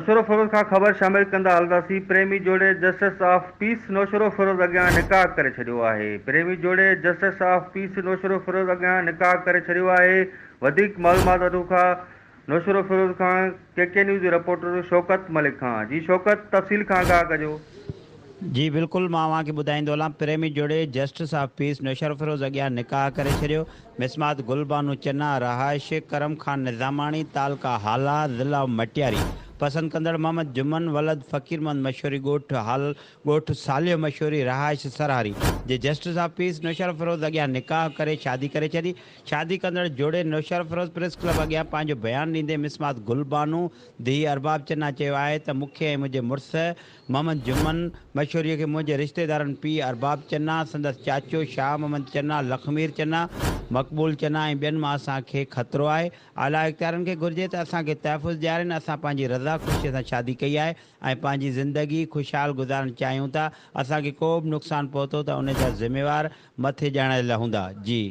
नौशरो फिरोज खां ख़बर शामिल कंदा हलंदासीं। प्रेमी जोड़े justice of peace Naushahro Firoz अॻियां निकाह करे छॾियो आहे। प्रेमी जोड़े justice of peace Naushahro Firoz अॻियां निकाह करे छॾियो आहे। वधीक मालूमात वठूं खां नौशरो फिरोज खां के न्यूज़ जी रिपोर्टर शौकत मलिक खां। जी शौकत, तफ़सील खां आगाह कजो। जी बिल्कुल, मां तव्हांखे ॿुधाईंदो हलां। प्रेमी जोड़े जस्टिस ऑफ पीस नौशर फिरोज़ अॻियां निकाह करे छॾियो। मिसमात गुलबानू चन्ना, रहाइश करम खान निज़ामाणी, तालका हाला, ज़िला मटियारी। पसंद कंदड़ मोहम्मद जुमन वलद फ़कीरमंद मशहूरी ॻोठ सालियो मशहूरी, रहाइश सरहारी जे जस्टिस ऑफ पीस नौशर फिरोज़ अॻियां निकाह करे शादी करे छॾी। शादी कंदड़ जोड़े नौशर फिरोज़ प्रेस क्लब अॻियां पंहिंजो बयानु ॾींदे मिसमात गुलबानू धीउ अरबाब चन्ना चयो आहे त मूंखे ऐं मुंहिंजे मुड़ुस मोहम्मद जुमन मशहूरीअ खे मुंहिंजे रिश्तेदारनि पीउ अरबाब चन्ना, संदसि चाचो शाह मोहम्मद चन्ना, लखमीर चन्ना, मक़बूल चन्ना ऐं ॿियनि मां असांखे ख़तरो आहे। आला इख़्तियारनि खे घुरिजे त असांखे तहफ़ुज़ ॾियारीनि। असां पंहिंजी रज़ा ख़ुशीअ सां शादी कई आहे ऐं पंहिंजी ज़िंदगी ख़ुशहाल गुज़ारणु चाहियूं था। असांखे को बि नुक़सानु पहुतो त उन जा ज़िम्मेवार मथे ॼाणल हूंदा। जी